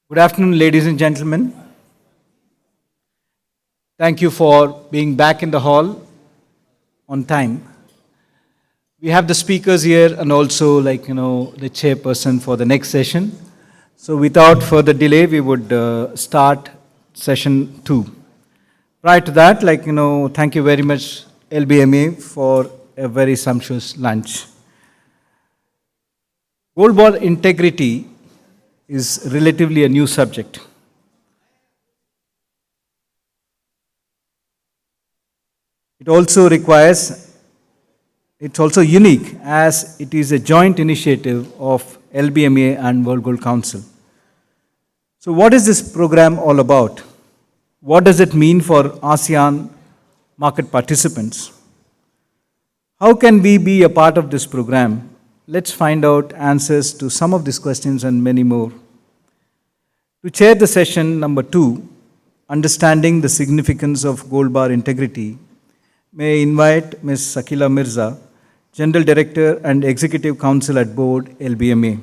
Good afternoon, ladies and gentlemen. Thank you for being back in the hall on time. We have the speakers here and also, the chairperson for the next session. So, without further delay, we would start session 2. Prior to that, thank you very much, LBMA, for a very sumptuous lunch. Gold bar integrity is relatively a new subject. It's also unique as it is a joint initiative of LBMA and World Gold Council. So what is this program all about? What does it mean for ASEAN market participants? How can we be a part of this program? Let's find out answers to some of these questions and many more. To chair the session number 2, Understanding the Significance of Gold Bar Integrity, may I invite Ms. Sakhila Mirza, General Director and Executive Council at Board, LBMA.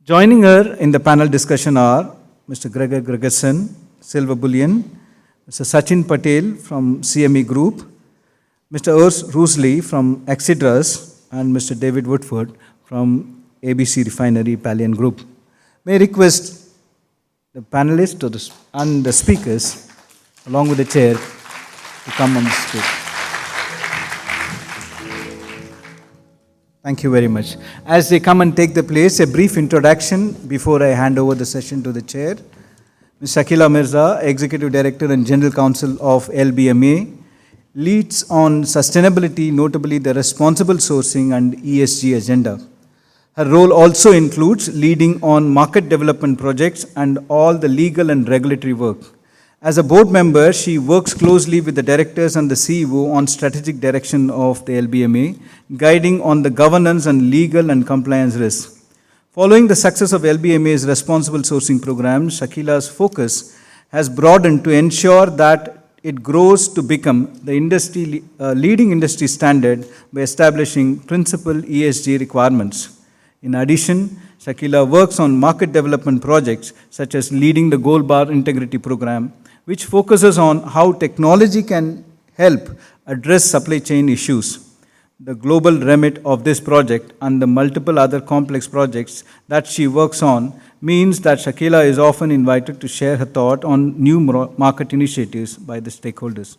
Joining her in the panel discussion are Mr. Gregor Gregersen, Silver Bullion, Mr. Sachin Patel from CME Group, Mr. Urs Roosli from aXedras, and Mr. David Woodford from ABC Refinery Palian Group. May I request the panelists and the speakers, along with the chair, to come on the stage. Thank you very much. As they come and take the place, a brief introduction before I hand over the session to the chair. Ms. Sakhila Mirza, Executive Director and General Counsel of LBMA, leads on sustainability, notably the responsible sourcing and ESG agenda. Her role also includes leading on market development projects and all the legal and regulatory work. As a board member, she works closely with the directors and the CEO on strategic direction of the LBMA, guiding on the governance and legal and compliance risks. Following the success of LBMA's responsible sourcing program, Sakhila's focus has broadened to ensure that it grows to become the leading industry standard by establishing principal ESG requirements. In addition, Sakhila works on market development projects such as leading the Gold Bar Integrity Program, which focuses on how technology can help address supply chain issues. The global remit of this project and the multiple other complex projects that she works on means that Sakhila is often invited to share her thought on new market initiatives by the stakeholders.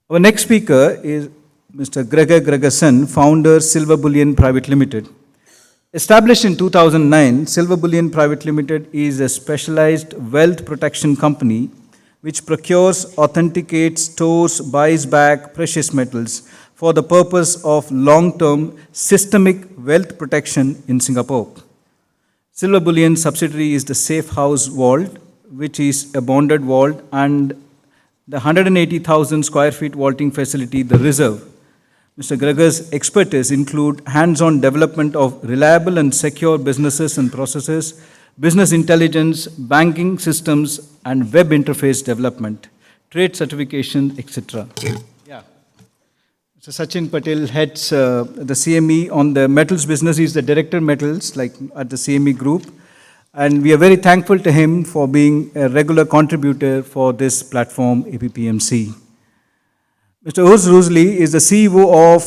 Our next speaker is Mr. Gregor Gregersen, founder, Silver Bullion Private Limited. Established in 2009, Silver Bullion Private Limited is a specialized wealth protection company which procures, authenticates, stores, buys back precious metals for the purpose of long-term systemic wealth protection in Singapore. Silver Bullion subsidiary is the Safe House Vault, which is a bonded vault, and the 180,000 square feet vaulting facility, the Reserve. Mr. Gregor's expertise include hands-on development of reliable and secure businesses and processes, business intelligence, banking systems, and web interface development, trade certification, etc. Yeah. Mr. Sachin Patel heads the CME on the metals business. He's the director metals at the CME group. And we are very thankful to him for being a regular contributor for this platform, APPMC. Mr. Urs Roosli is the CEO of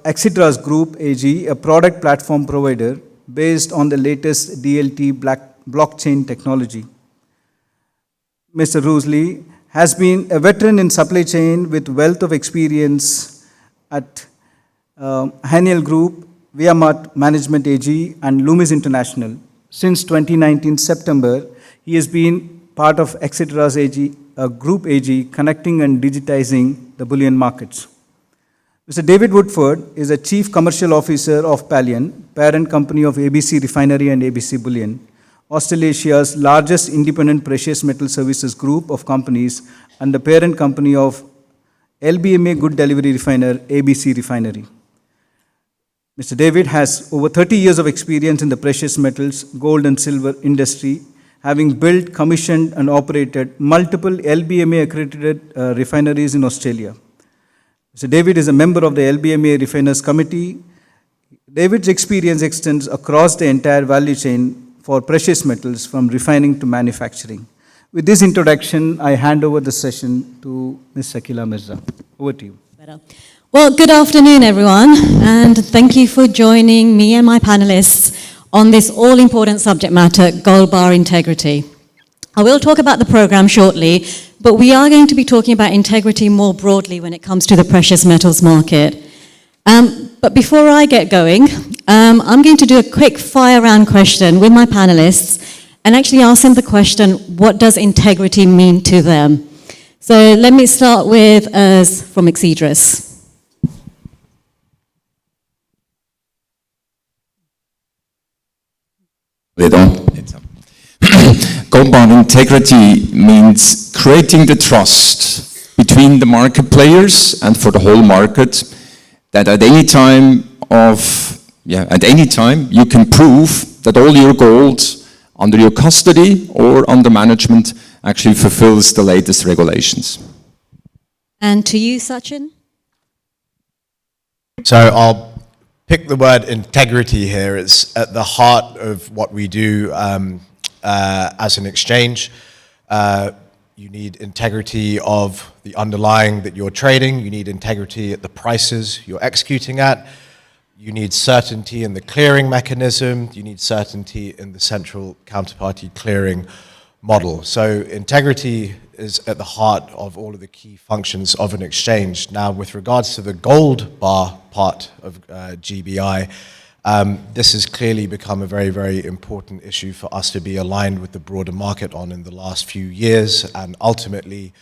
aXedras Group AG, a product platform provider based on the latest DLT blockchain technology. Mr. Roosli has been a veteran in supply chain with wealth of experience at Haniel Group, Viamat Management AG, and Loomis International. Since 2019 September, he has been part of aXedras AG, Group AG, connecting and digitizing the bullion markets. Mr. David Woodford is a Chief Commercial Officer of Palian, parent company of ABC Refinery and ABC Bullion, Australasia's largest independent precious metal services group of companies and the parent company of LBMA Good Delivery Refiner, ABC Refinery. Mr. David has over 30 years of experience in the precious metals, gold and silver industry, having built, commissioned and operated multiple LBMA accredited refineries in Australia. Mr. David is a member of the LBMA Refiners Committee. David's experience extends across the entire value chain for precious metals from refining to manufacturing. With this introduction, I hand over the session to Ms. Sakhila Mirza. Over to you. Well, good afternoon, everyone, and thank you for joining me and my panelists on this all-important subject matter, gold bar integrity. I will talk about the program shortly, but we are going to be talking about integrity more broadly when it comes to the precious metals market. But before I get going, I'm going to do a quick fire round question with my panelists and actually ask them the question, what does integrity mean to them? So let me start with Urs from aXedras. Gold bar integrity means creating the trust between the market players and for the whole market that at any time you can prove that all your gold under your custody or under management actually fulfills the latest regulations. And to you, Sachin? So I'll pick the word integrity here. It's at the heart of what we do as an exchange. You need integrity of the underlying that you're trading. You need integrity at the prices you're executing at. You need certainty in the clearing mechanism. You need certainty in the central counterparty clearing model. So integrity is at the heart of all of the key functions of an exchange. Now, with regards to the gold bar part of GBI, this has clearly become a very, very important issue for us to be aligned with the broader market on in the last few years. And ultimately,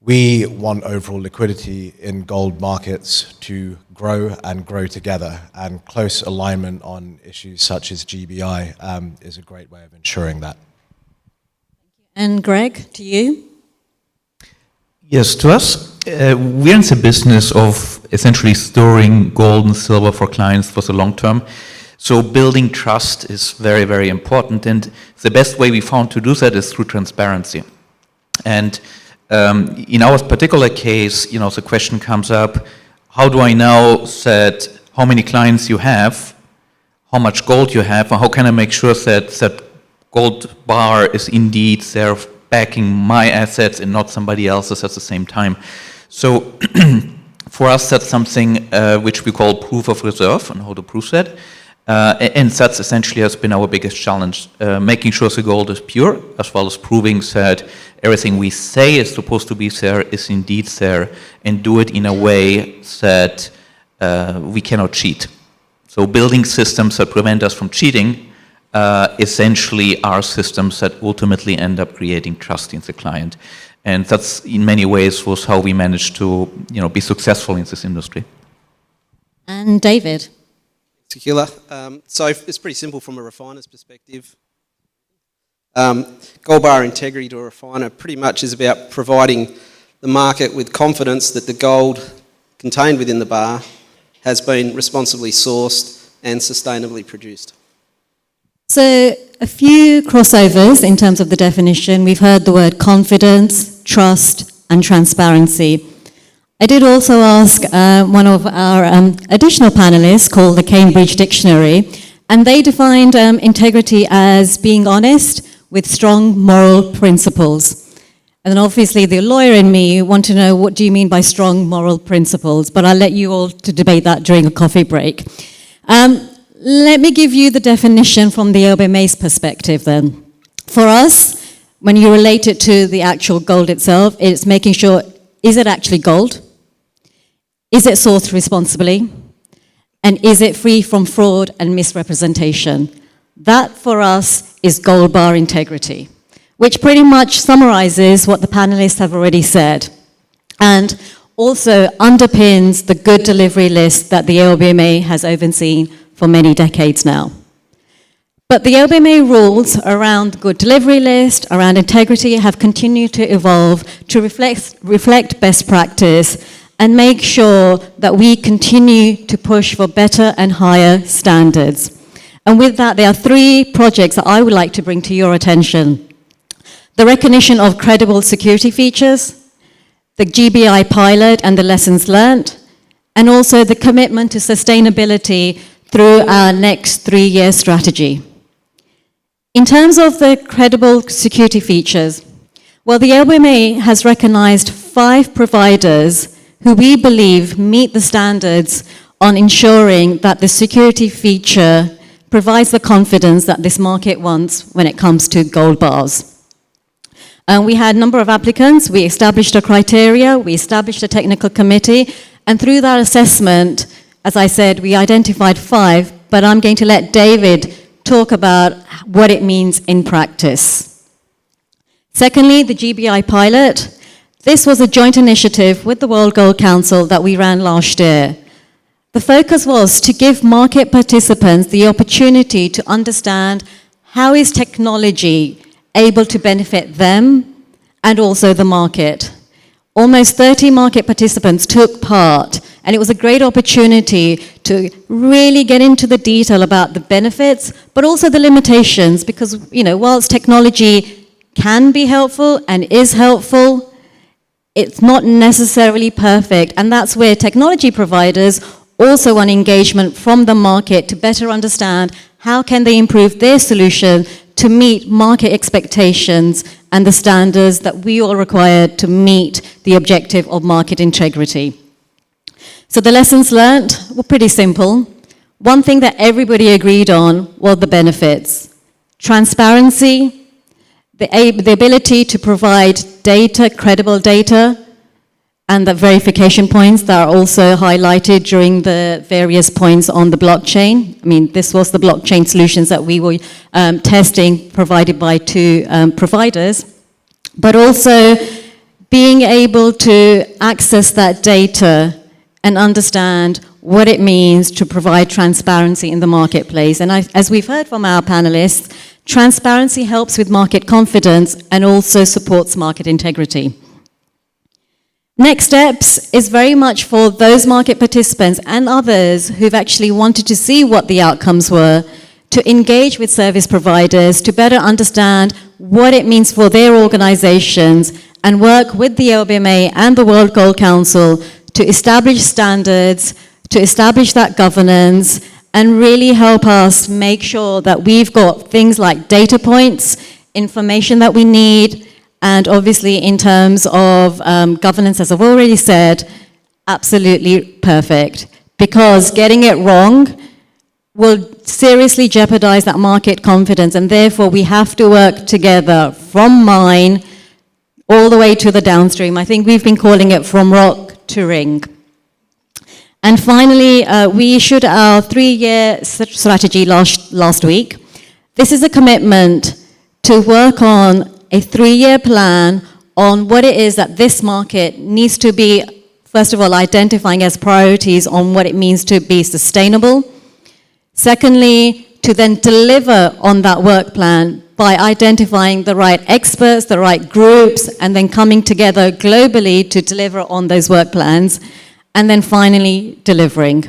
we want overall liquidity in gold markets to grow and grow together. And close alignment on issues such as GBI is a great way of ensuring that. And Greg, to you? Yes, to us, we're in the business of essentially storing gold and silver for clients for the long term. So building trust is very, very important. And the best way we found to do that is through transparency. And in our particular case, the question comes up, how do I know that how many clients you have, how much gold you have, and how can I make sure that that gold bar is indeed there backing my assets and not somebody else's at the same time. So for us, that's something which we call proof of reserve and how to prove that. And that essentially has been our biggest challenge, making sure the gold is pure, as well as proving that everything we say is supposed to be there is indeed there, and do it in a way that we cannot cheat. So building systems that prevent us from cheating essentially are systems that ultimately end up creating trust in the client. And that's in many ways was how we managed to be successful in this industry. And David? Sakhila. So it's pretty simple from a refiner's perspective. Gold bar integrity to a refiner pretty much is about providing the market with confidence that the gold contained within the bar has been responsibly sourced and sustainably produced. So a few crossovers in terms of the definition. We've heard the word confidence, trust, and transparency. I did also ask one of our additional panelists called the Cambridge Dictionary, and they defined integrity as being honest with strong moral principles. And then obviously the lawyer in me want to know, what do you mean by strong moral principles? But I'll let you all to debate that during a coffee break. Let me give you the definition from the LBMA's perspective then. For us, when you relate it to the actual gold itself, it's making sure, is it actually gold? Is it sourced responsibly? And is it free from fraud and misrepresentation? That, for us, is gold bar integrity, which pretty much summarizes what the panelists have already said, and also underpins the good delivery list that the LBMA has overseen for many decades now. But the LBMA rules around good delivery list, around integrity, have continued to evolve to reflect best practice and make sure that we continue to push for better and higher standards. And with that, there are 3 projects that I would like to bring to your attention. The recognition of credible security features, the GBI pilot and the lessons learned, and also the commitment to sustainability through our next 3-year strategy. In terms of the credible security features, well, the LBMA has recognized 5 providers who we believe meet the standards on ensuring that the security feature provides the confidence that this market wants when it comes to gold bars. We had a number of applicants, we established a criteria, we established a technical committee, and through that assessment, as I said, we identified 5, but I'm going to let David talk about what it means in practice. Secondly, the GBI pilot. This was a joint initiative with the World Gold Council that we ran last year. The focus was to give market participants the opportunity to understand how is technology able to benefit them and also the market. Almost 30 market participants took part, and it was a great opportunity to really get into the detail about the benefits, but also the limitations, because, whilst technology can be helpful and is helpful, it's not necessarily perfect, and that's where technology providers also want engagement from the market to better understand how can they improve their solution to meet market expectations and the standards that we all require to meet the objective of market integrity. So the lessons learned were pretty simple. One thing that everybody agreed on were the benefits. Transparency, the ability to provide data, credible data, and the verification points that are also highlighted during the various points on the blockchain. I mean, this was the blockchain solutions that we were testing, provided by 2 providers, but also being able to access that data and understand what it means to provide transparency in the marketplace. And as we've heard from our panelists, transparency helps with market confidence and also supports market integrity. Next steps is very much for those market participants and others who've actually wanted to see what the outcomes were, to engage with service providers, to better understand what it means for their organizations, and work with the LBMA and the World Gold Council to establish standards, to establish that governance, and really help us make sure that we've got things like data points, information that we need, and obviously in terms of governance, as I've already said, absolutely perfect. Because getting it wrong will seriously jeopardize that market confidence, and therefore we have to work together from mine all the way to the downstream. I think we've been calling it from rock to ring. And finally, we issued our 3-year strategy last week. This is a commitment to work on a 3-year plan on what it is that this market needs to be, first of all, identifying as priorities on what it means to be sustainable. Secondly, to then deliver on that work plan by identifying the right experts, the right groups, and then coming together globally to deliver on those work plans. And then finally, delivering.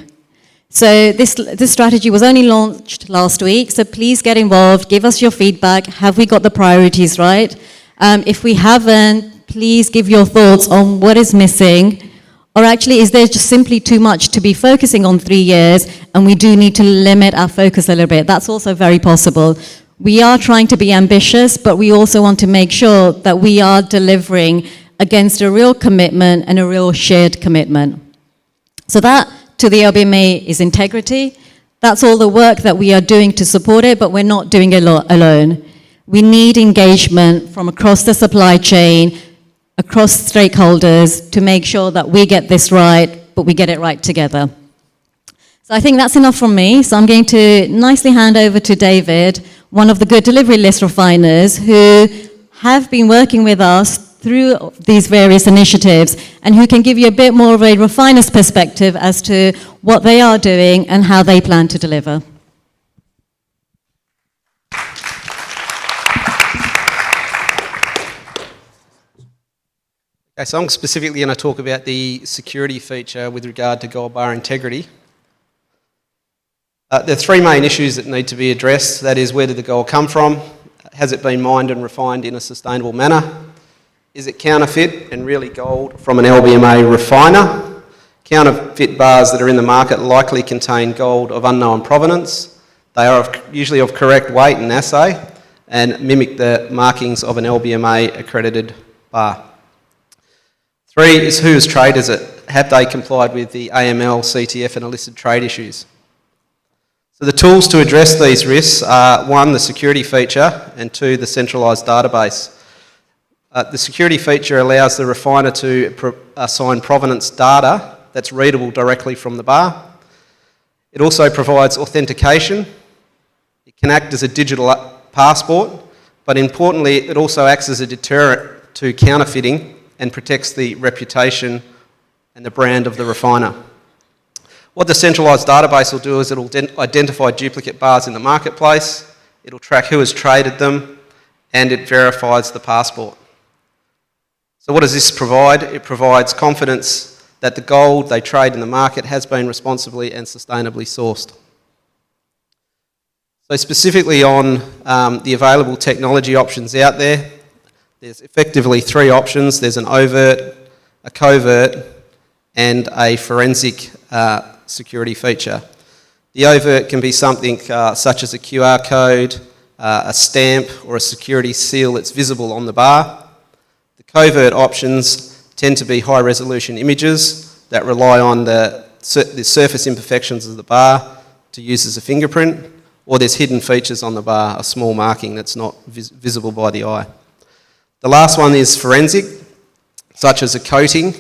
So this strategy was only launched last week, so please get involved, give us your feedback. Have we got the priorities right? If we haven't, please give your thoughts on what is missing. Or actually, is there just simply too much to be focusing on 3 years, and we do need to limit our focus a little bit? That's also very possible. We are trying to be ambitious, but we also want to make sure that we are delivering against a real commitment and a real shared commitment. So that, to the LBMA, is integrity. That's all the work that we are doing to support it, but we're not doing it alone. We need engagement from across the supply chain, across stakeholders, to make sure that we get this right, but we get it right together. So I think that's enough from me. So I'm going to nicely hand over to David, one of the good delivery list refiners who have been working with us through these various initiatives, and who can give you a bit more of a refiner's perspective as to what they are doing and how they plan to deliver. Okay, so I'm specifically going to talk about the security feature with regard to gold bar integrity. There are 3 main issues that need to be addressed. That is, where did the gold come from? Has it been mined and refined in a sustainable manner? Is it counterfeit and really gold from an LBMA refiner? Counterfeit bars that are in the market likely contain gold of unknown provenance. They are usually of correct weight and assay, and mimic the markings of an LBMA accredited bar. 3 is whose trade is it? Have they complied with the AML, CTF and illicit trade issues? So the tools to address these risks are 1, the security feature, and 2, the centralised database. The security feature allows the refiner to assign provenance data that's readable directly from the bar. It also provides authentication. It can act as a digital passport, but importantly, it also acts as a deterrent to counterfeiting and protects the reputation and the brand of the refiner. What the centralised database will do is it will identify duplicate bars in the marketplace, it will track who has traded them, and it verifies the passport. So what does this provide? It provides confidence that the gold they trade in the market has been responsibly and sustainably sourced. So specifically on the available technology options out there, there's effectively 3 options. There's an overt, a covert, and a forensic security feature. The overt can be something such as a QR code, a stamp, or a security seal that's visible on the bar. The covert options tend to be high-resolution images that rely on the surface imperfections of the bar to use as a fingerprint, or there's hidden features on the bar, a small marking that's not visible by the eye. The last one is forensic, such as a coating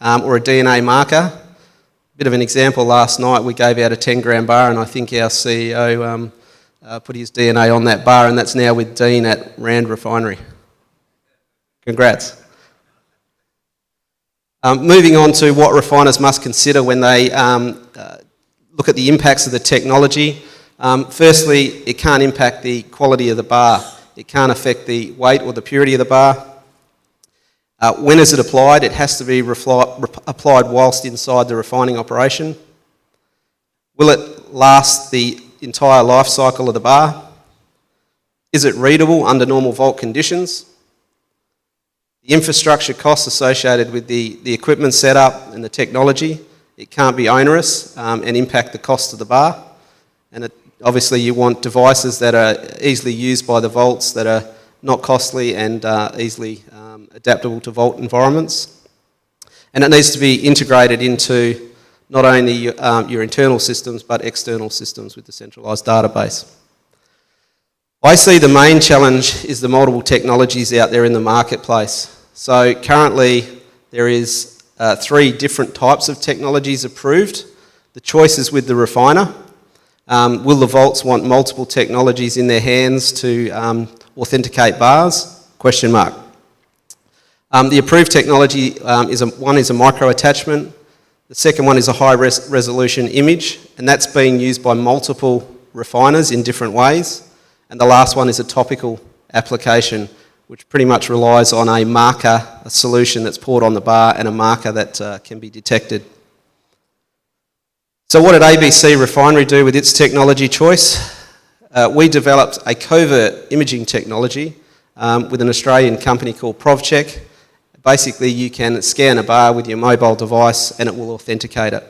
or a DNA marker. Bit of an example, last night we gave out a 10-gram bar and I think our CEO put his DNA on that bar, and that's now with Dean at Rand Refinery. Congrats. Moving on to what refiners must consider when they look at the impacts of the technology. Firstly, it can't impact the quality of the bar. It can't affect the weight or the purity of the bar. When is it applied? It has to be applied whilst inside the refining operation. Will it last the entire life cycle of the bar? Is it readable under normal vault conditions? The infrastructure costs associated with the equipment setup and the technology, it can't be onerous and impact the cost of the bar. And obviously you want devices that are easily used by the vaults, that are not costly and easily adaptable to vault environments. And it needs to be integrated into not only your internal systems but external systems with the centralised database. I see the main challenge is the multiple technologies out there in the marketplace. So currently there is 3 different types of technologies approved. The choice is with the refiner. Will the vaults want multiple technologies in their hands to authenticate bars? Question mark. The approved technology one is a micro attachment. The second one is a high resolution image, and that's being used by multiple refiners in different ways. And the last one is a topical application, which pretty much relies on a marker, a solution that's poured on the bar, and a marker that can be detected. So what did ABC Refinery do with its technology choice? We developed a covert imaging technology with an Australian company called ProvCheck. Basically, you can scan a bar with your mobile device and it will authenticate it.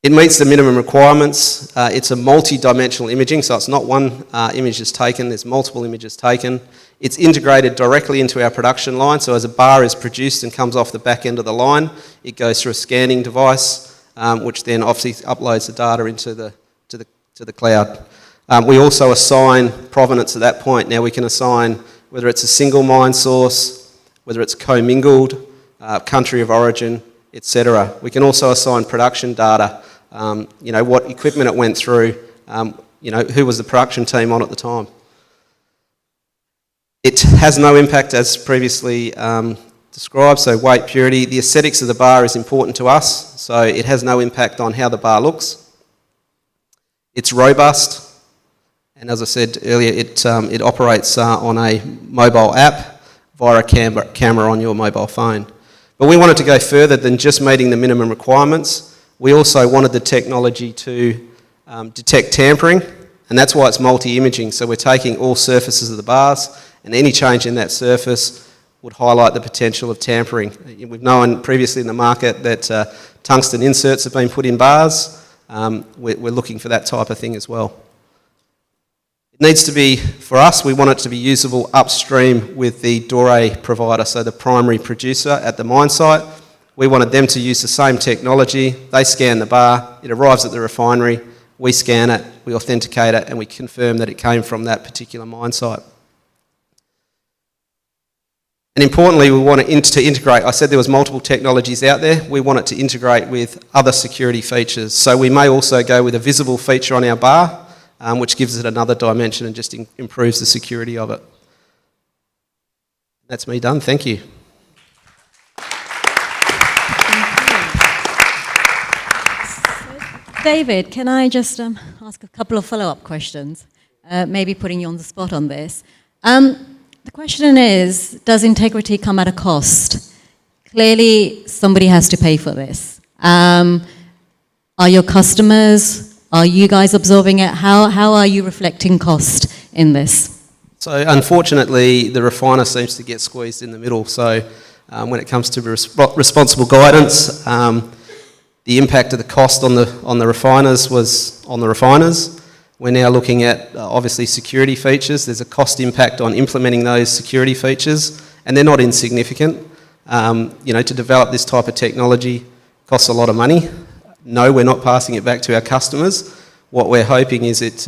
It meets the minimum requirements. It's a multi-dimensional imaging, so it's not one image is taken, there's multiple images taken. It's integrated directly into our production line, so as a bar is produced and comes off the back end of the line, it goes through a scanning device, which then obviously uploads the data into the cloud. We also assign provenance at that point. Now we can assign whether it's a single mine source, whether it's commingled, country of origin, etc. We can also assign production data, what equipment it went through, who was the production team on at the time. It has no impact as previously described, so weight, purity. The aesthetics of the bar is important to us, so it has no impact on how the bar looks. It's robust, and as I said earlier, it operates on a mobile app via a camera on your mobile phone. But we wanted to go further than just meeting the minimum requirements. We also wanted the technology to detect tampering, and that's why it's multi-imaging. So we're taking all surfaces of the bars, and any change in that surface would highlight the potential of tampering. We've known previously in the market that tungsten inserts have been put in bars. We're looking for that type of thing as well. It needs to be, for us, we want it to be usable upstream with the doré provider, so the primary producer at the mine site. We wanted them to use the same technology. They scan the bar, it arrives at the refinery, we scan it, we authenticate it, and we confirm that it came from that particular mine site. And importantly, we want it to integrate. I said there was multiple technologies out there. We want it to integrate with other security features. So we may also go with a visible feature on our bar, which gives it another dimension and just improves the security of it. That's me done. Thank you. David, can I just ask a couple of follow-up questions? Maybe putting you on the spot on this. The question is, does integrity come at a cost? Clearly, somebody has to pay for this. Are your customers, are you guys absorbing it? How are you reflecting cost in this? So unfortunately, the refiner seems to get squeezed in the middle. So when it comes to responsible guidance, the impact of the cost on the refiners was on the refiners. We're now looking at, obviously, security features. There's a cost impact on implementing those security features, and they're not insignificant. To develop this type of technology costs a lot of money. No, we're not passing it back to our customers. What we're hoping is it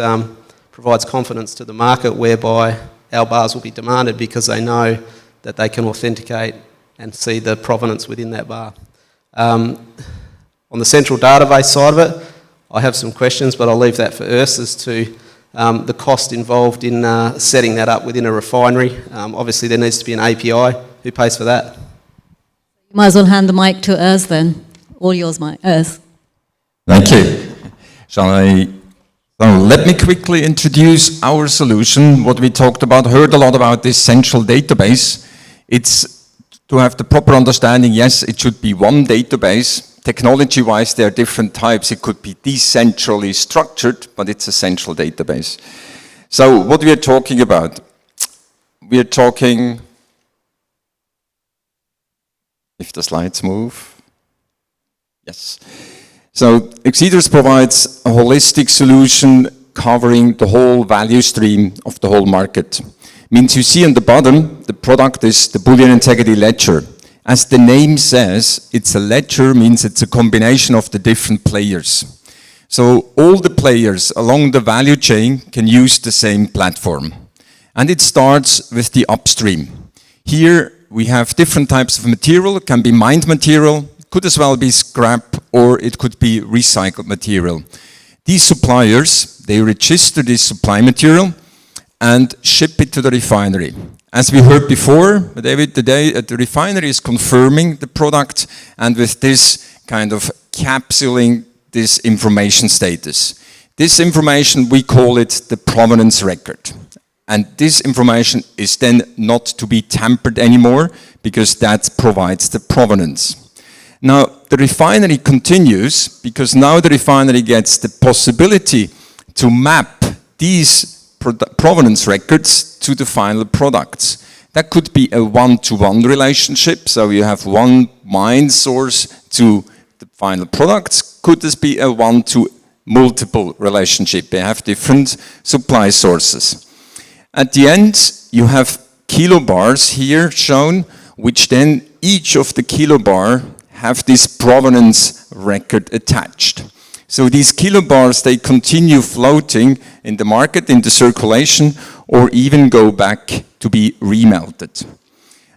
provides confidence to the market whereby our bars will be demanded because they know that they can authenticate and see the provenance within that bar. On the central database side of it, I have some questions, but I'll leave that for Urs as to the cost involved in setting that up within a refinery. Obviously, there needs to be an API. Who pays for that? You might as well hand the mic to Urs then. All yours, Urs. Thank you. So let me quickly introduce our solution. What we talked about, heard a lot about this central database. It's to have the proper understanding, yes, it should be one database. Technology-wise, there are different types. It could be decentrally structured, but it's a central database. So what we are talking about, we are talking, if the slides move, yes. So aXedras provides a holistic solution covering the whole value stream of the whole market. Means you see on the bottom, the product is the Bullion Integrity Ledger. As the name says, it's a ledger, means it's a combination of the different players. So all the players along the value chain can use the same platform. And it starts with the upstream. Here we have different types of material. It can be mined material, could as well be scrap, or it could be recycled material. These suppliers, they register this supply material and ship it to the refinery. As we heard before, David, today the refinery is confirming the product and with this kind of capsuling this information status. This information, we call it the provenance record. And this information is then not to be tampered anymore because that provides the provenance. Now, the refinery continues because now the refinery gets the possibility to map these provenance records to the final products. That could be a one-to-one relationship, so you have one mine source to the final products. Could this be a one-to-multiple relationship? They have different supply sources. At the end, you have kilobars here shown, which then each of the kilobar have this provenance record attached. So these kilobars, they continue floating in the market, in the circulation, or even go back to be remelted.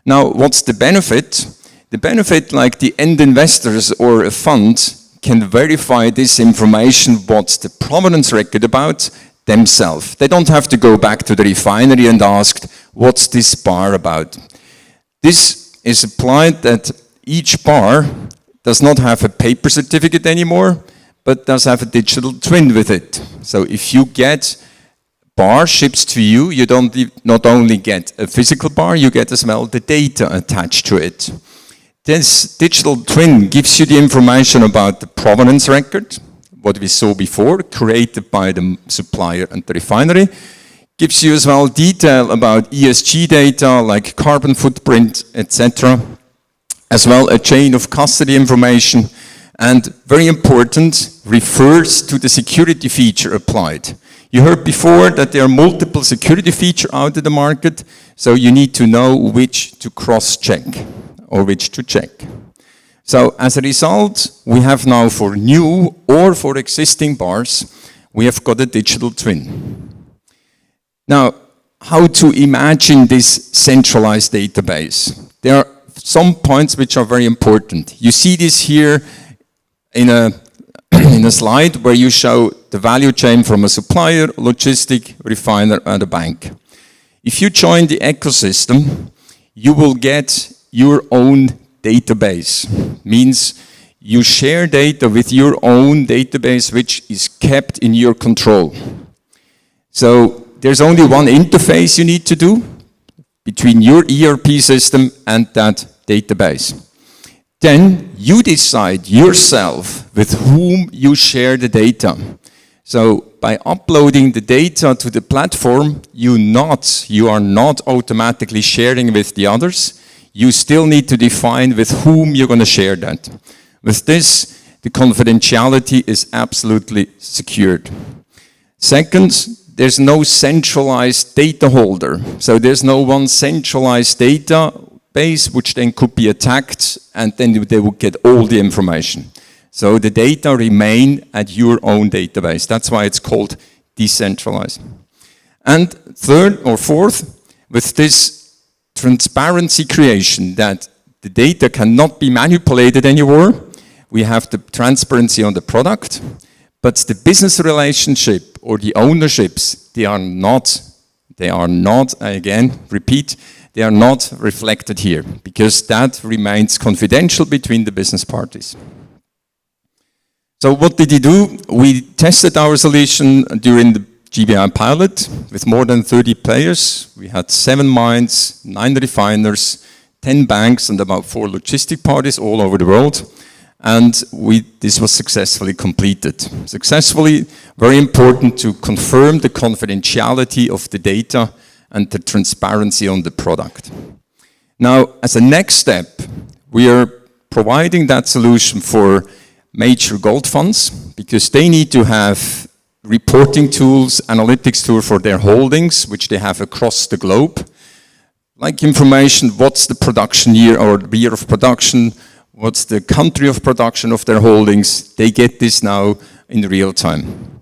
Now, what's the benefit? The benefit, like the end investors or a fund, can verify this information, what's the provenance record about, themselves. They don't have to go back to the refinery and ask, what's this bar about? This is applied that each bar does not have a paper certificate anymore, but does have a digital twin with it. So if you get bar shipped to you, you don't not only get a physical bar, you get as well the data attached to it. This digital twin gives you the information about the provenance record, what we saw before, created by the supplier and the refinery. Gives you as well detail about ESG data like carbon footprint, etc. As well a chain of custody information, and very important, refers to the security feature applied. You heard before that there are multiple security features out in the market, so you need to know which to cross-check or which to check. So as a result, we have now for new or for existing bars, we have got a digital twin. Now, how to imagine this centralized database? There are some points which are very important. You see this here in a slide where you show the value chain from a supplier, logistic, refiner, and a bank. If you join the ecosystem, you will get your own database. Means you share data with your own database, which is kept in your control. So there's only one interface you need to do between your ERP system and that database. Then you decide yourself with whom you share the data. So by uploading the data to the platform, you are not automatically sharing with the others. You still need to define with whom you're going to share that. With this, the confidentiality is absolutely secured. Second, there's no centralized data holder. So there's no one centralized database which then could be attacked and then they would get all the information. So the data remain at your own database. That's why it's called decentralized. And third or fourth, with this transparency creation that the data cannot be manipulated anymore, we have the transparency on the product, but the business relationship or the ownerships, they are not, I again repeat, they are not reflected here because that remains confidential between the business parties. So what did we do? We tested our solution during the GBI pilot with more than 30 players. We had 7 mines, 9 refiners, 10 banks, and about 4 logistic parties all over the world. And this was successfully completed. Successfully, very important to confirm the confidentiality of the data and the transparency on the product. Now, as a next step, we are providing that solution for major gold funds because they need to have reporting tools, analytics tools for their holdings, which they have across the globe. Like information, what's the production year or the year of production, what's the country of production of their holdings, they get this now in real time.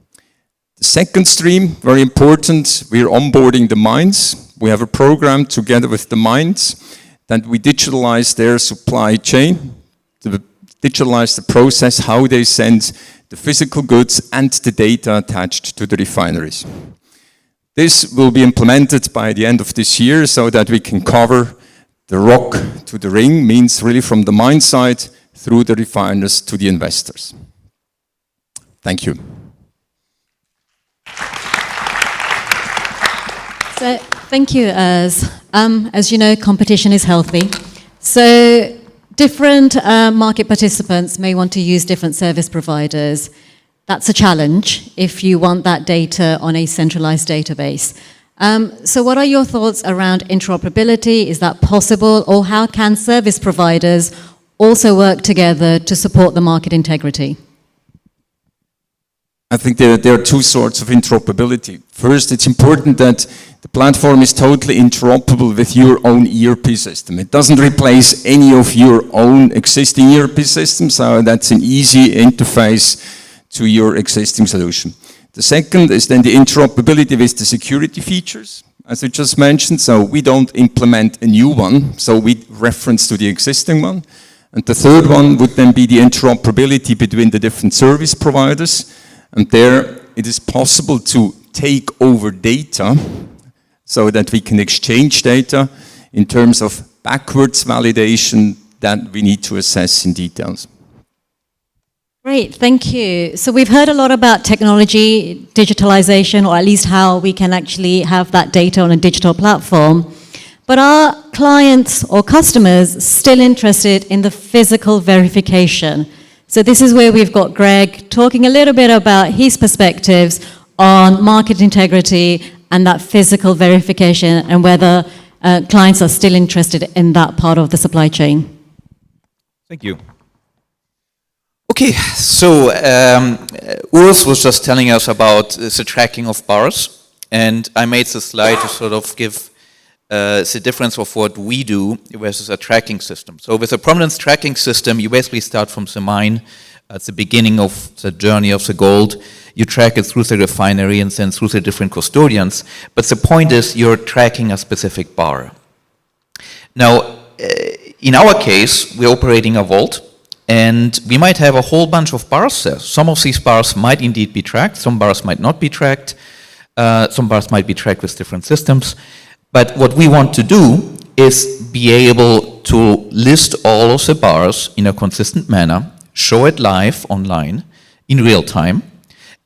The second stream, very important, we're onboarding the mines. We have a program together with the mines that we digitalize their supply chain, to digitalize the process, how they send the physical goods and the data attached to the refineries. This will be implemented by the end of this year so that we can cover the rock to the ring, means really from the mine side through the refiners to the investors. Thank you. So, thank you, Urs. As you know, competition is healthy. So, different market participants may want to use different service providers. That's a challenge if you want that data on a centralized database. So what are your thoughts around interoperability? Is that possible? Or how can service providers also work together to support the market integrity? I think there are 2 sorts of interoperability. First, it's important that the platform is totally interoperable with your own ERP system. It doesn't replace any of your own existing ERP systems, so that's an easy interface to your existing solution. The second is then the interoperability with the security features, as I just mentioned. So we don't implement a new one, so we reference to the existing one. And the third one would then be the interoperability between the different service providers. And there it is possible to take over data so that we can exchange data in terms of backwards validation that we need to assess in details. Great, thank you. So we've heard a lot about technology, digitalization, or at least how we can actually have that data on a digital platform. But are clients or customers still interested in the physical verification? So this is where we've got Greg talking a little bit about his perspectives on market integrity and that physical verification and whether clients are still interested in that part of the supply chain. Thank you. Okay, so Urs was just telling us about the tracking of bars, and I made the slide to sort of give the difference of what we do versus a tracking system. So with a provenance tracking system, you basically start from the mine at the beginning of the journey of the gold. You track it through the refinery and then through the different custodians. But the point is you're tracking a specific bar. Now, in our case, we're operating a vault, and we might have a whole bunch of bars there. Some of these bars might indeed be tracked, some bars might not be tracked, some bars might be tracked with different systems. But what we want to do is be able to list all of the bars in a consistent manner, show it live online in real time,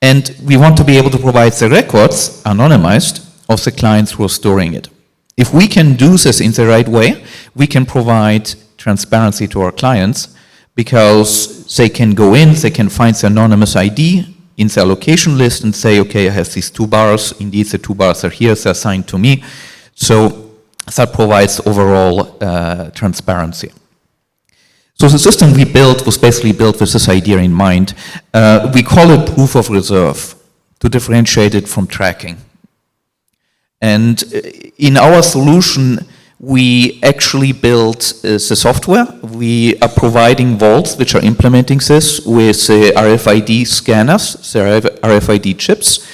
and we want to be able to provide the records, anonymized, of the clients who are storing it. If we can do this in the right way, we can provide transparency to our clients because they can go in, they can find the anonymous ID in their location list and say, okay, I have these 2 bars, indeed the 2 bars are here, they're assigned to me. So that provides overall transparency. So the system we built was basically built with this idea in mind. We call it proof of reserve to differentiate it from tracking. And in our solution, we actually built the software. We are providing vaults which are implementing this with RFID scanners, the RFID chips.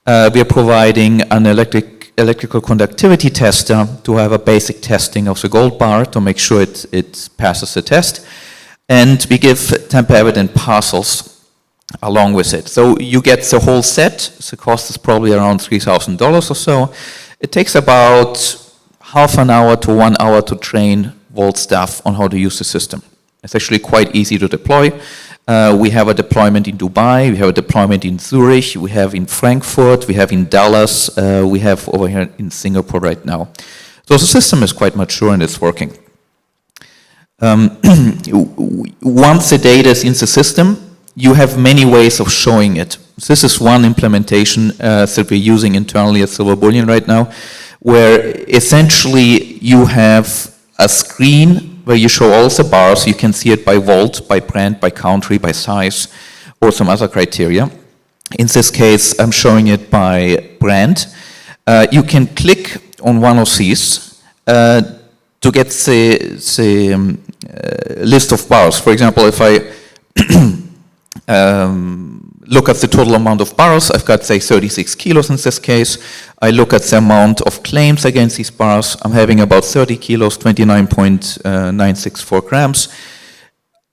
We are providing an electrical conductivity tester to have a basic testing of the gold bar to make sure it passes the test. And we give tamper-evident parcels along with it. So you get the whole set. The cost is probably around $3,000 or so. It takes about half an hour to 1 hour to train vault staff on how to use the system. It's actually quite easy to deploy. We have a deployment in Dubai, we have a deployment in Zurich, we have in Frankfurt, we have in Dallas, we have over here in Singapore right now. So the system is quite mature and it's working. Once the data is in the system, you have many ways of showing it. This is one implementation that we're using internally at Silver Bullion right now, where essentially you have a screen where you show all the bars. You can see it by vault, by brand, by country, by size, or some other criteria. In this case, I'm showing it by brand. You can click on one of these to get the list of bars. For example, if I look at the total amount of bars, I've got, say, 36 kilos in this case. I look at the amount of claims against these bars. I'm having about 30 kilos, 29.964 grams.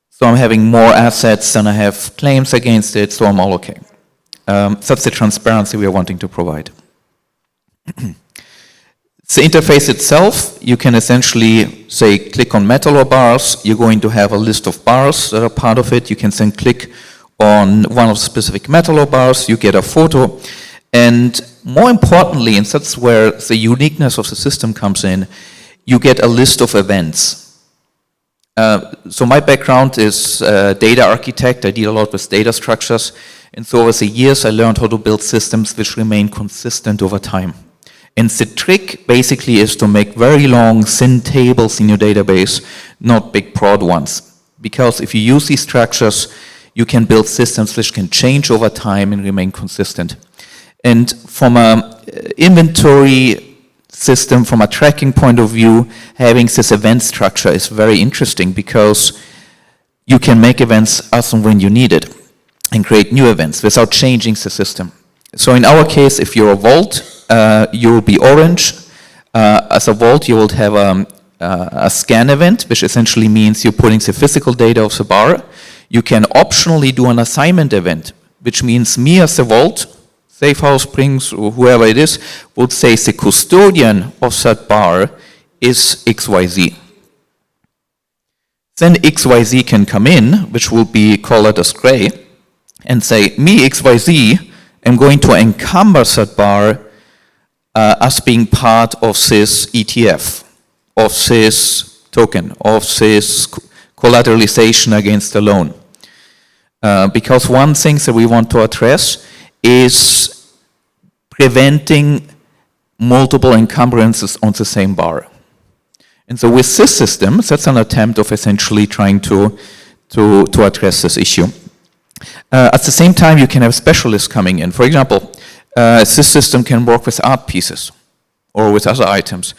So I'm having more assets than I have claims against it, so I'm all okay. That's the transparency we are wanting to provide. The interface itself, you can essentially say, click on metal or bars. You're going to have a list of bars that are part of it. You can then click on one of the specific metal or bars. You get a photo. And more importantly, and that's where the uniqueness of the system comes in, you get a list of events. So my background is data architect. I deal a lot with data structures. And so over the years, I learned how to build systems which remain consistent over time. And the trick basically is to make very long, thin tables in your database, not big, broad ones. Because if you use these structures, you can build systems which can change over time and remain consistent. And from an inventory system, from a tracking point of view, having this event structure is very interesting because you can make events as and when you need it and create new events without changing the system. So in our case, if you're a vault, you will be orange. As a vault, you will have a scan event, which essentially means you're putting the physical data of the bar. You can optionally do an assignment event, which means me as a vault, Safe House Springs, or whoever it is, would say the custodian of that bar is XYZ. Then XYZ can come in, which will be colored as gray, and say, me, XYZ, am going to encumber that bar as being part of this ETF, of this token, of this collateralization against the loan. Because one thing that we want to address is preventing multiple encumbrances on the same bar. And so with this system, that's an attempt of essentially trying to address this issue. At the same time, you can have specialists coming in. For example, this system can work with art pieces or with other items.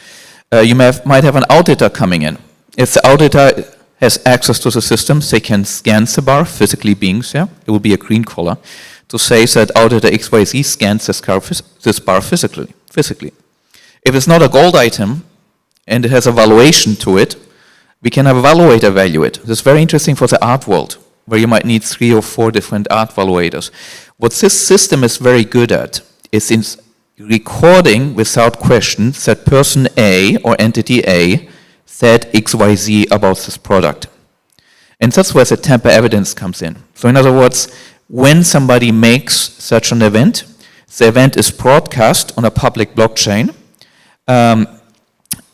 You might have an auditor coming in. If the auditor has access to the system, they can scan the bar, physically being there. It will be a green color to say that auditor XYZ scans this bar physically. If it's not a gold item and it has a valuation to it, we can have a valuator value it. This is very interesting for the art world, where you might need 3 or 4 different art valuators. What this system is very good at is in recording without question that person A or entity A said XYZ about this product. And that's where the tamper evidence comes in. So in other words, when somebody makes such an event, the event is broadcast on a public blockchain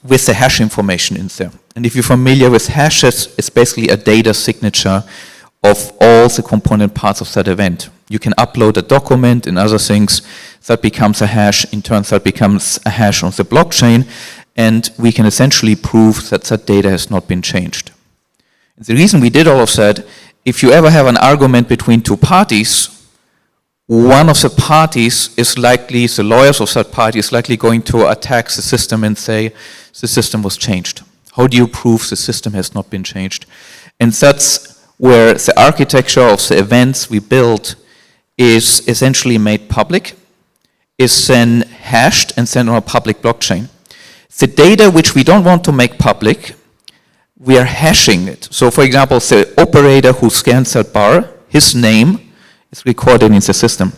with the hash information in there. And if you're familiar with hashes, it's basically a data signature of all the component parts of that event. You can upload a document and other things, that becomes a hash, in turn that becomes a hash on the blockchain, and we can essentially prove that that data has not been changed. The reason we did all of that, if you ever have an argument between 2 parties, one of the parties is likely, the lawyers of that party is likely going to attack the system and say, the system was changed. How do you prove the system has not been changed? And that's where the architecture of the events we build is essentially made public, is then hashed and sent on a public blockchain. The data which we don't want to make public, we are hashing it. So for example, the operator who scans that bar, his name is recorded in the system.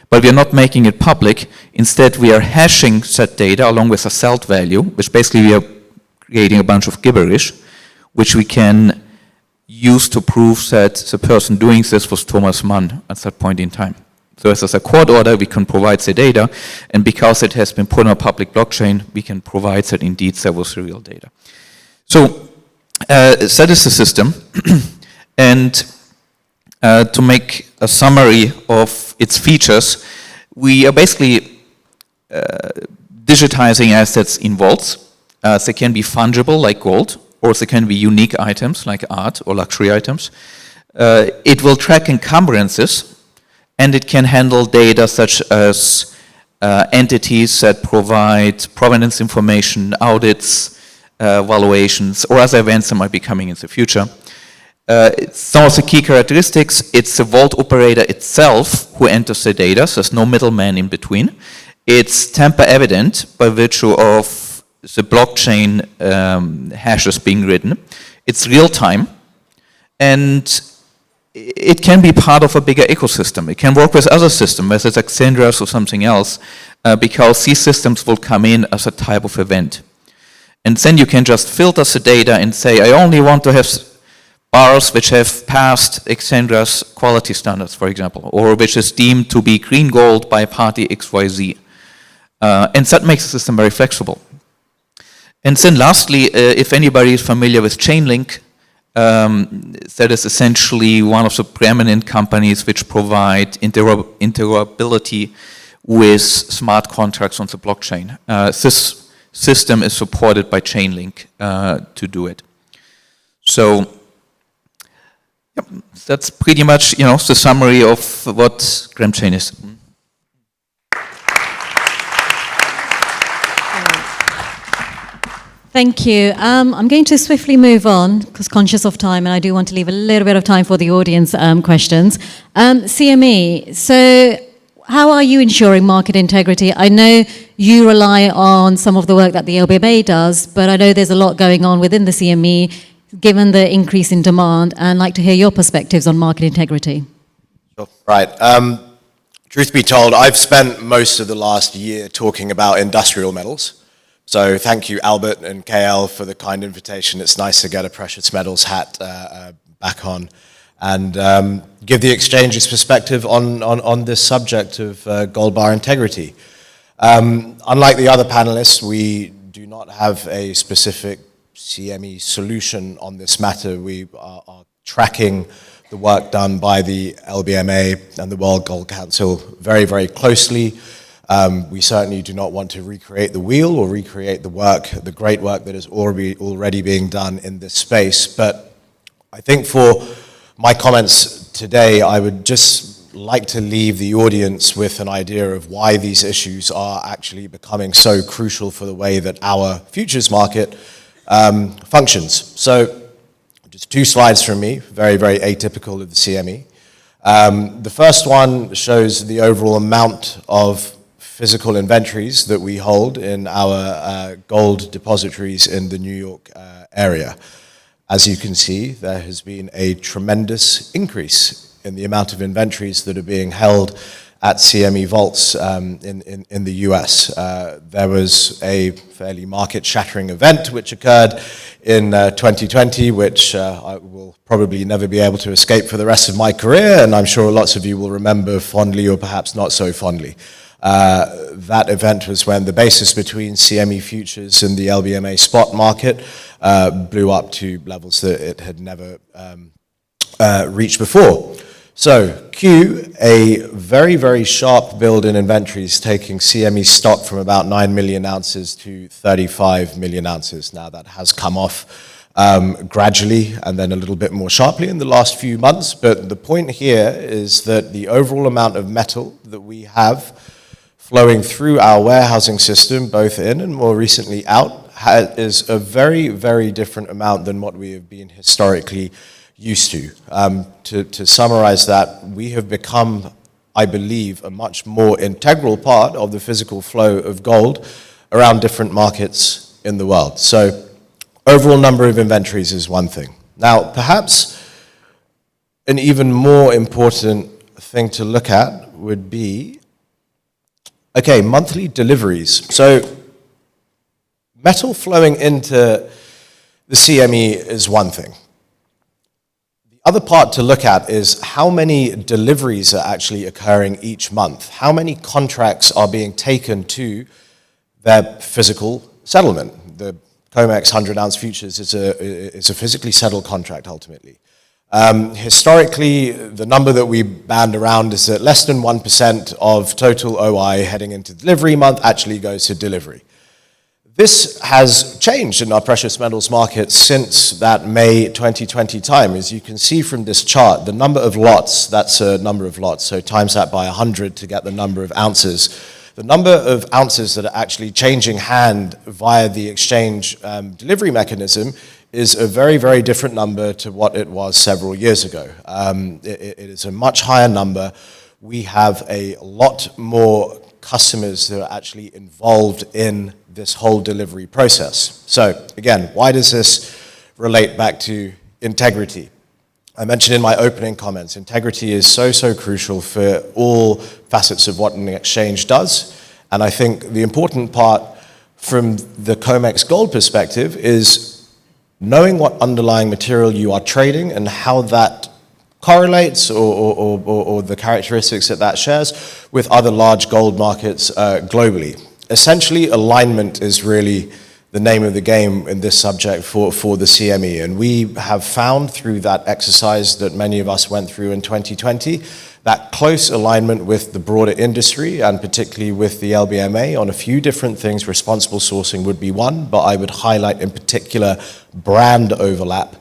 But we are not making it public. Instead, we are hashing that data along with a SALT value, which basically we are creating a bunch of gibberish, which we can use to prove that the person doing this was Thomas Mann at that point in time. So as a court order, we can provide the data, and because it has been put on a public blockchain, we can provide that indeed there was the real data. So that is the system. And to make a summary of its features, we are basically digitizing assets in vaults. They can be fungible like gold, or they can be unique items like art or luxury items. It will track encumbrances, and it can handle data such as entities that provide provenance information, audits, valuations, or other events that might be coming in the future. Some of the key characteristics, it's the vault operator itself who enters the data, so there's no middleman in between. It's tamper evident by virtue of the blockchain hashes being written. It's real time, and it can be part of a bigger ecosystem. It can work with other systems, whether it's aXedras or something else, because these systems will come in as a type of event. And then you can just filter the data and say, I only want to have bars which have passed aXedras quality standards, for example, or which is deemed to be green gold by party XYZ. And that makes the system very flexible. And then lastly, if anybody is familiar with Chainlink, that is essentially one of the preeminent companies which provide interoperability with smart contracts on the blockchain. This system is supported by Chainlink to do it. So yep, that's pretty much the summary of what GramChain is. Thank you. I'm going to swiftly move on, because conscious of time, and I do want to leave a little bit of time for the audience questions. CME, so how are you ensuring market integrity? I know you rely on some of the work that the LBMA does, but I know there's a lot going on within the CME, given the increase in demand, and I'd like to hear your perspectives on market integrity. Sure. Right. Truth be told, I've spent most of the last year talking about industrial metals. So thank you, Albert and KL, for the kind invitation. It's nice to get a precious metals hat back on and give the exchange's perspective on this subject of gold bar integrity. Unlike the other panelists, we do not have a specific CME solution on this matter. We are tracking the work done by the LBMA and the World Gold Council very, very closely. We certainly do not want to recreate the wheel or recreate the work, the great work that is already being done in this space. But I think for my comments today I would just like to leave the audience with an idea of why these issues are actually becoming so crucial for the way that our futures market functions. So just 2 slides from me, very, very atypical of the CME. The first one shows the overall amount of physical inventories that we hold in our gold depositories in the New York area. As you can see, there has been a tremendous increase in the amount of inventories that are being held at CME vaults in the US. There was a fairly market-shattering event which occurred in 2020, which I will probably never be able to escape for the rest of my career, and I'm sure lots of you will remember fondly or perhaps not so fondly. That event was when the basis between CME futures and the LBMA spot market blew up to levels that it had never reached before. So Q, a very, very sharp build in inventories, taking CME stock from about 9 million ounces to 35 million ounces. Now that has come off gradually and then a little bit more sharply in the last few months. But the point here is that the overall amount of metal that we have flowing through our warehousing system, both in and more recently out, is a very, very different amount than what we have been historically used to. To summarize that, we have become, I believe, a much more integral part of the physical flow of gold around different markets in the world. So overall number of inventories is one thing. Now, perhaps an even more important thing to look at would be, okay, monthly deliveries. So metal flowing into the CME is one thing. Other part to look at is how many deliveries are actually occurring each month. How many contracts are being taken to their physical settlement? The COMEX 100-ounce futures is a physically settled contract ultimately. Historically, the number that we band around is that less than 1% of total OI heading into delivery month actually goes to delivery. This has changed in our precious metals market since that May 2020 time. As you can see from this chart, the number of lots, that's a number of lots, so times that by 100 to get the number of ounces. The number of ounces that are actually changing hand via the exchange delivery mechanism is a very, very different number to what it was several years ago. It is a much higher number. We have a lot more customers that are actually involved in this whole delivery process. So again, why does this relate back to integrity? I mentioned in my opening comments, integrity is so, so crucial for all facets of what an exchange does. And I think the important part from the COMEX gold perspective is knowing what underlying material you are trading and how that correlates or the characteristics that that shares with other large gold markets globally. Essentially, alignment is really the name of the game in this subject for the CME. And we have found through that exercise that many of us went through in 2020, that close alignment with the broader industry and particularly with the LBMA on a few different things. Responsible sourcing would be one, but I would highlight in particular brand overlap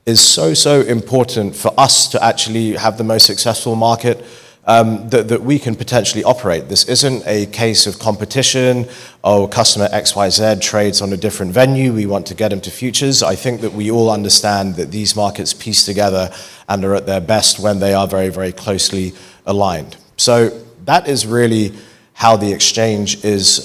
is so, so important for us to actually have the most successful market that we can potentially operate. This isn't a case of competition, oh, customer XYZ trades on a different venue, we want to get them to futures. I think that we all understand that these markets piece together and are at their best when they are very, very closely aligned. So that is really how the exchange is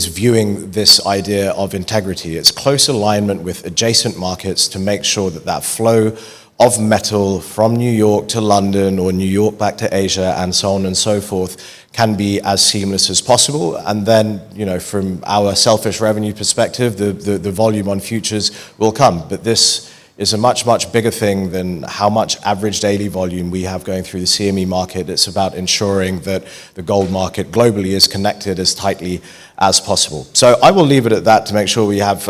viewing this idea of integrity. It's close alignment with adjacent markets to make sure that that flow of metal from New York to London or New York back to Asia and so on and so forth can be as seamless as possible. And then, you know, from our selfish revenue perspective, the volume on futures will come. But this is a much, much bigger thing than how much average daily volume we have going through the CME market. It's about ensuring that the gold market globally is connected as tightly as possible. So I will leave it at that to make sure we have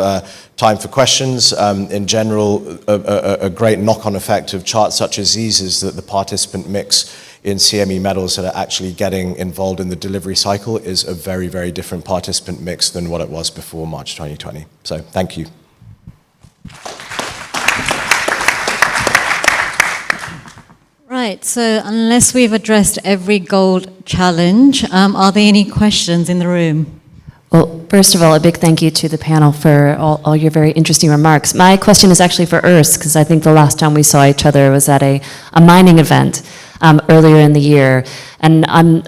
time for questions. In general, a great knock-on effect of charts such as these is that the participant mix in CME metals that are actually getting involved in the delivery cycle is a very, very different participant mix than what it was before March 2020. So thank you. Right, so unless we've addressed every gold challenge, are there any questions in the room? Well, first of all, a big thank you to the panel for all your very interesting remarks. My question is actually for Urs, because I think the last time we saw each other was at a mining event earlier in the year. And I'm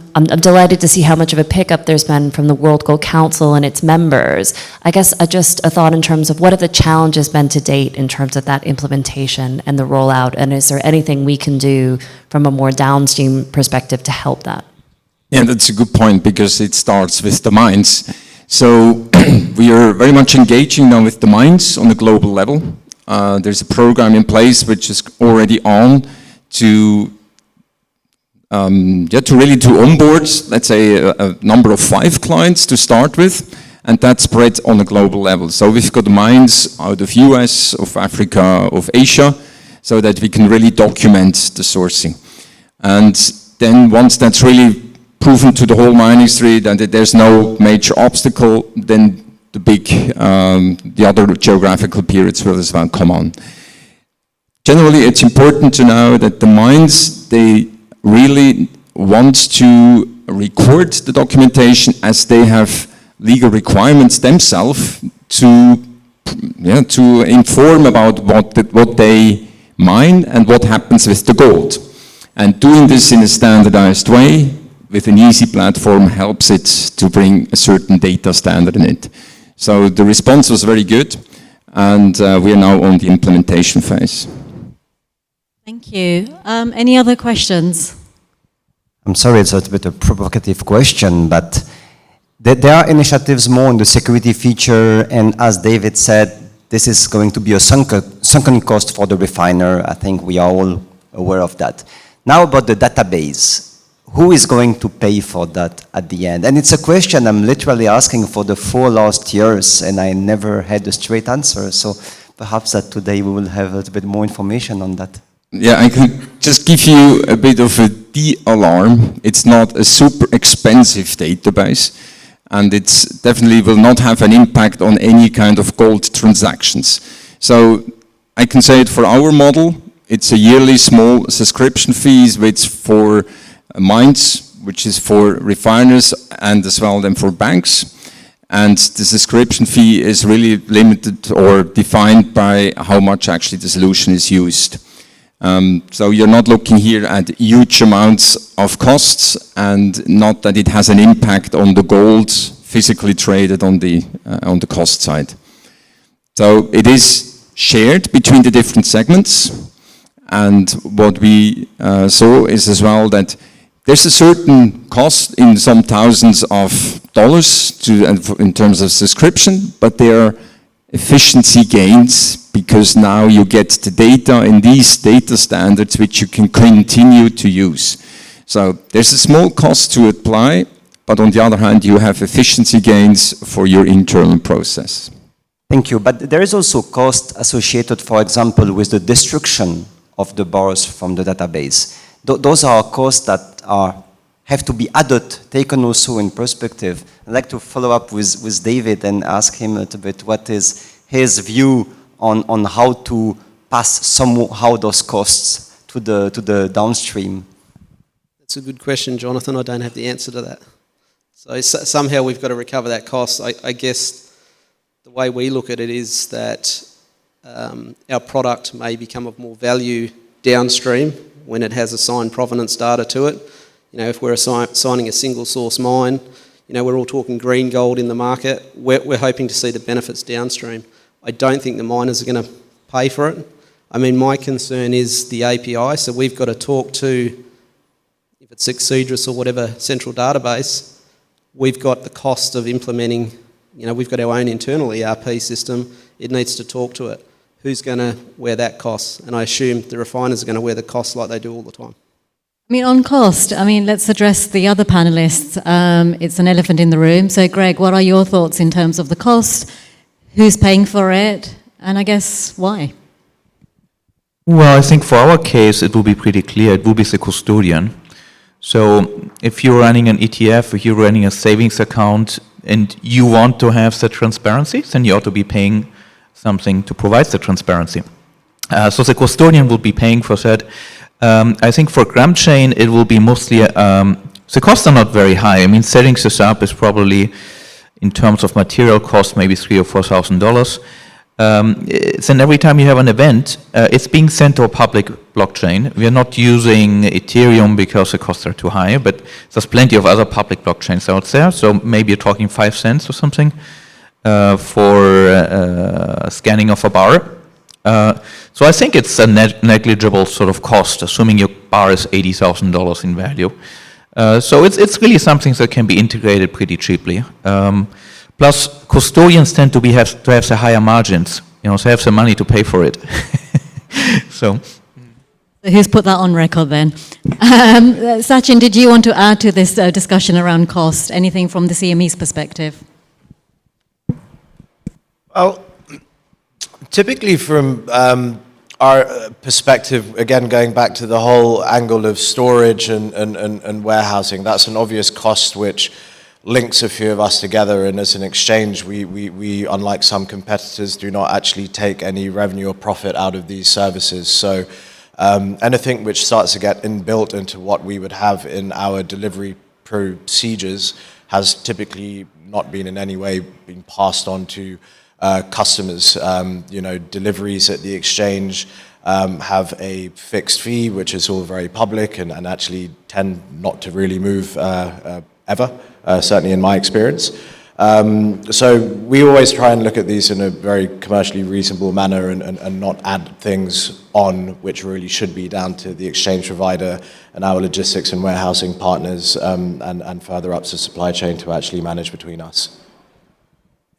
delighted to see how much of a pickup there's been from the World Gold Council and its members. I guess just a thought in terms of what have the challenges been to date in terms of that implementation and the rollout, and is there anything we can do from a more downstream perspective to help that? Yeah, that's a good point, because it starts with the mines. So we are very much engaging now with the mines on a global level. There's a program in place which is already on to onboard, let's say, a number of 5 clients to start with, and that spread on a global level. So we've got mines out of US, of Africa, of Asia, so that we can really document the sourcing. And then once that's really proven to the whole mining industry that there's no major obstacle, then the other geographical periods will as well come on. Generally, it's important to know that the mines, they really want to record the documentation as they have legal requirements themselves to inform about what they mine and what happens with the gold. And doing this in a standardized way with an easy platform helps it to bring a certain data standard in it. So the response was very good, and we are now on the implementation phase. Thank you. Any other questions? I'm sorry, it's a bit of a provocative question, but there are initiatives more on the security feature, and as David said, this is going to be a sunken cost for the refiner. I think we are all aware of that. Now about the database. Who is going to pay for that at the end? And it's a question I'm literally asking for the 4 last years, and I never had a straight answer. So perhaps that today we will have a little bit more information on that. Yeah, I can just give you a bit of a de-alarm. It's not a super expensive database, and it definitely will not have an impact on any kind of gold transactions. So I can say it for our model, it's a yearly small subscription fees, which for mines, which is for refiners and as well then for banks. And the subscription fee is really limited or defined by how much actually the solution is used. So you're not looking here at huge amounts of costs, and not that it has an impact on the gold physically traded on the cost side. So it is shared between the different segments. And what we saw is as well that there's a certain cost in some thousands of dollars in terms of subscription, but there are efficiency gains because now you get the data in these data standards which you can continue to use. So there's a small cost to apply, but on the other hand, you have efficiency gains for your internal process. Thank you. But there is also cost associated, for example, with the destruction of the bars from the database. Those are costs that have to be added, taken also in perspective. I'd like to follow up with David and ask him a little bit what is his view on how to pass somehow those costs to the downstream. That's a good question, Jonathan. I don't have the answer to that. So somehow we've got to recover that cost. I guess the way we look at it is that our product may become of more value downstream when it has assigned provenance data to it. You know, if we're assigning a single source mine, you know, we're all talking green gold in the market. We're hoping to see the benefits downstream. I don't think the miners are going to pay for it. I mean, my concern is the API. So we've got to talk to, if it's aXedras or whatever central database, we've got the cost of implementing, you know, we've got our own internal ERP system. It needs to talk to it. Who's going to wear that cost? And I assume the refiners are going to wear the cost like they do all the time. I mean, on cost, let's address the other panellists. It's an elephant in the room. So, Greg, what are your thoughts in terms of the cost? Who's paying for it? And I guess why? Well, I think for our case, it will be pretty clear. It will be the custodian. So if you're running an ETF, if you're running a savings account, and you want to have the transparency, then you ought to be paying something to provide the transparency. So the custodian will be paying for that. I think for gram chain, it will be mostly, the costs are not very high. I mean, setting this up is probably, in terms of material cost, maybe $3,000 or $4,000. Then every time you have an event, it's being sent to a public blockchain. We are not using Ethereum because the costs are too high, but there's plenty of other public blockchains out there. So maybe you're talking 5 cents or something for scanning of a bar. So I think it's a negligible sort of cost, assuming your bar is $80,000 in value. So it's really something that can be integrated pretty cheaply. Plus, custodians tend to have the higher margins. You know, so have the money to pay for it. So who's put that on record then? Sachin, did you want to add to this discussion around cost? Anything from the CME's perspective? Well, typically from our perspective, again, going back to the whole angle of storage and warehousing, that's an obvious cost which links a few of us together, and as an exchange, we unlike some competitors, do not actually take any revenue or profit out of these services. So anything which starts to get inbuilt into what we would have in our delivery procedures has typically not been in any way been passed on to customers. Deliveries at the exchange have a fixed fee, which is all very public and actually tend not to really move ever, certainly in my experience. So we always try and look at these in a very commercially reasonable manner and not add things on which really should be down to the exchange provider and our logistics and warehousing partners and further up the supply chain to actually manage between us.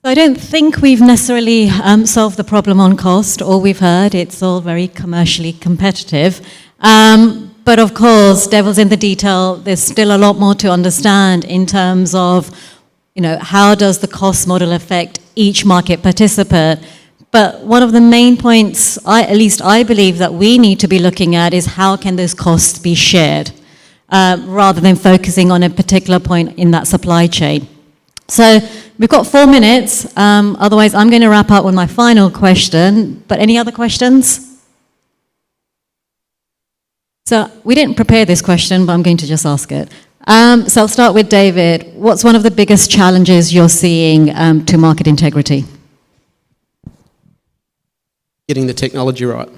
I don't think we've necessarily solved the problem on cost. All we've heard, it's all very commercially competitive. But of course, devil's in the detail. There's still a lot more to understand in terms of, how does the cost model affect each market participant? But one of the main points, at least I believe, that we need to be looking at is how can those costs be shared, rather than focusing on a particular point in that supply chain. So we've got 4 minutes. Otherwise, I'm going to wrap up with my final question. But any other questions? So we didn't prepare this question, but I'm going to just ask it. So I'll start with David. What's one of the biggest challenges you're seeing to market integrity? Getting the technology right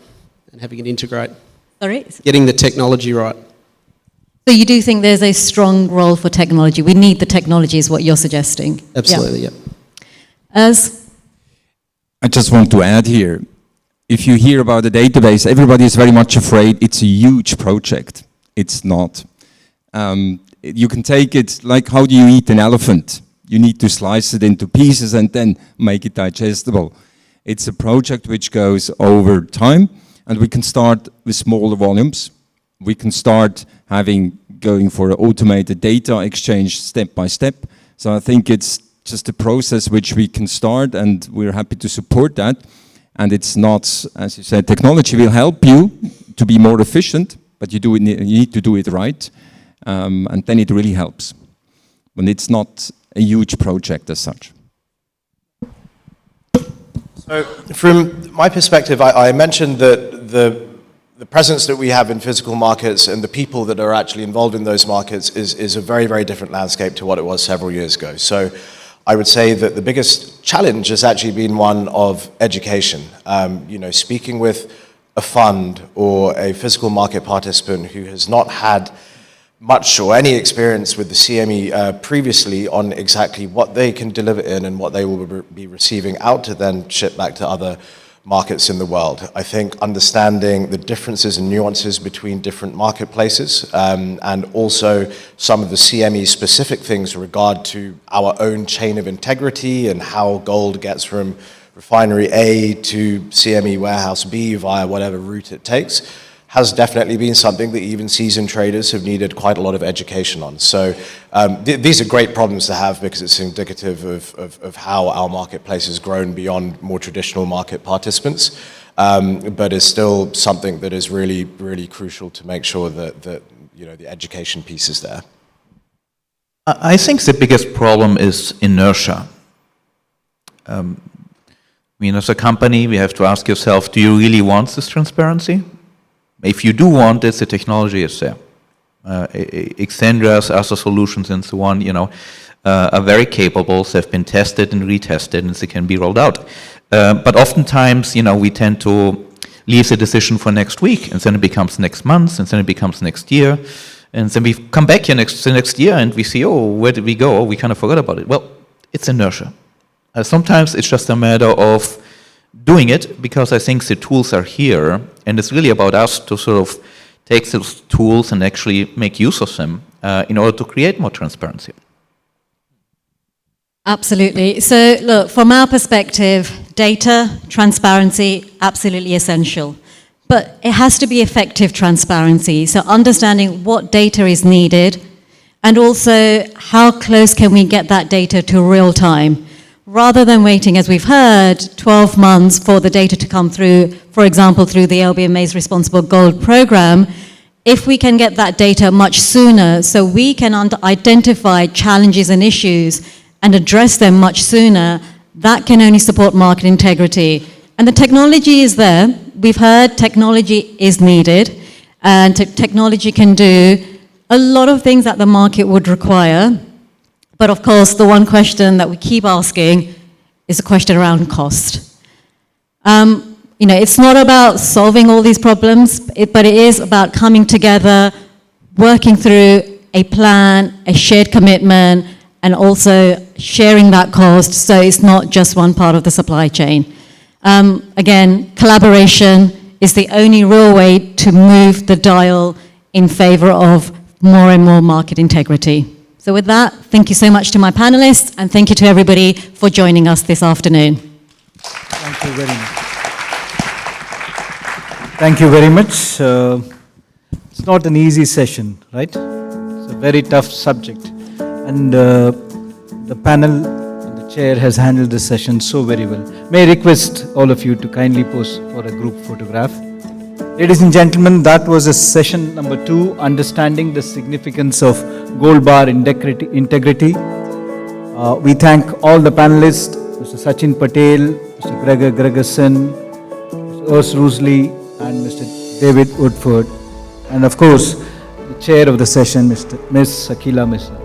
and having it integrate. Sorry? Getting the technology right. So you do think there's a strong role for technology? We need the technology is what you're suggesting? Absolutely, yeah. As? I just want to add here, if you hear about the database, everybody is very much afraid it's a huge project. It's not. You can take it like, how do you eat an elephant? You need to slice it into pieces and then make it digestible. It's a project which goes over time, and we can start with smaller volumes. We can start going for automated data exchange step by step. So I think it's just a process which we can start, and we're happy to support that. And it's not, as you said, technology will help you to be more efficient, but you need to do it right, and then it really helps. But it's not a huge project as such. So from my perspective, I mentioned that the presence that we have in physical markets and the people that are actually involved in those markets is a very, very different landscape to what it was several years ago. So I would say that the biggest challenge has actually been one of education. Speaking with a fund or a physical market participant who has not had much or any experience with the CME previously on exactly what they can deliver in and what they will be receiving out to then ship back to other markets in the world. I think understanding the differences and nuances between different marketplaces and also some of the CME specific things in regard to our own chain of integrity and how gold gets from refinery A to CME warehouse B via whatever route it takes has definitely been something that even seasoned traders have needed quite a lot of education on. So these are great problems to have because it's indicative of how our marketplace has grown beyond more traditional market participants, but is still something that is really, really crucial to make sure that the education piece is there. I think the biggest problem is inertia. As a company, we have to ask yourself, do you really want this transparency? If you do want this, the technology is there. aXedras, other solutions and so on, are very capable. They've been tested and retested, and they can be rolled out. But oftentimes, we tend to leave the decision for next week, and then it becomes next month, and then it becomes next year, and then we come back here the next year, and we see, oh, where did we go? Oh, we kind of forgot about it. Well, it's inertia. Sometimes it's just a matter of doing it, because I think the tools are here, and it's really about us to sort of take those tools and actually make use of them in order to create more transparency. Absolutely. So look, from our perspective, data, transparency, absolutely essential. But it has to be effective transparency. So understanding what data is needed, and also how close can we get that data to real time. Rather than waiting, as we've heard, 12 months for the data to come through, for example, through the LBMA's Responsible Gold program, if we can get that data much sooner, so we can identify challenges and issues and address them much sooner, that can only support market integrity. And the technology is there. We've heard technology is needed, and technology can do a lot of things that the market would require. But of course, the one question that we keep asking is a question around cost. It's not about solving all these problems, but it is about coming together, working through a plan, a shared commitment, and also sharing that cost, so it's not just one part of the supply chain. Again, collaboration is the only real way to move the dial in favor of more and more market integrity. So with that, thank you so much to my panelists, and thank you to everybody for joining us this afternoon. Thank you very much. Thank you very much. It's not an easy session, right? It's a very tough subject. And the panel and the chair has handled this session so very well. May I request all of you to kindly pose for a group photograph. Ladies and gentlemen, that was a session number 2, Understanding the Significance of Gold Bar Integrity. We thank all the panelists, Mr. Sachin Patel, Mr. Gregersen, Mr. Urs Roosli, and Mr. David Woodford. And of course, the chair of the session, Ms. Sakhila Mirza.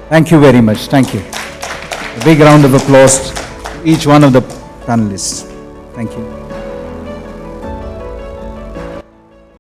Thank you very much. Thank you. A big round of applause to each one of the panelists. Thank you.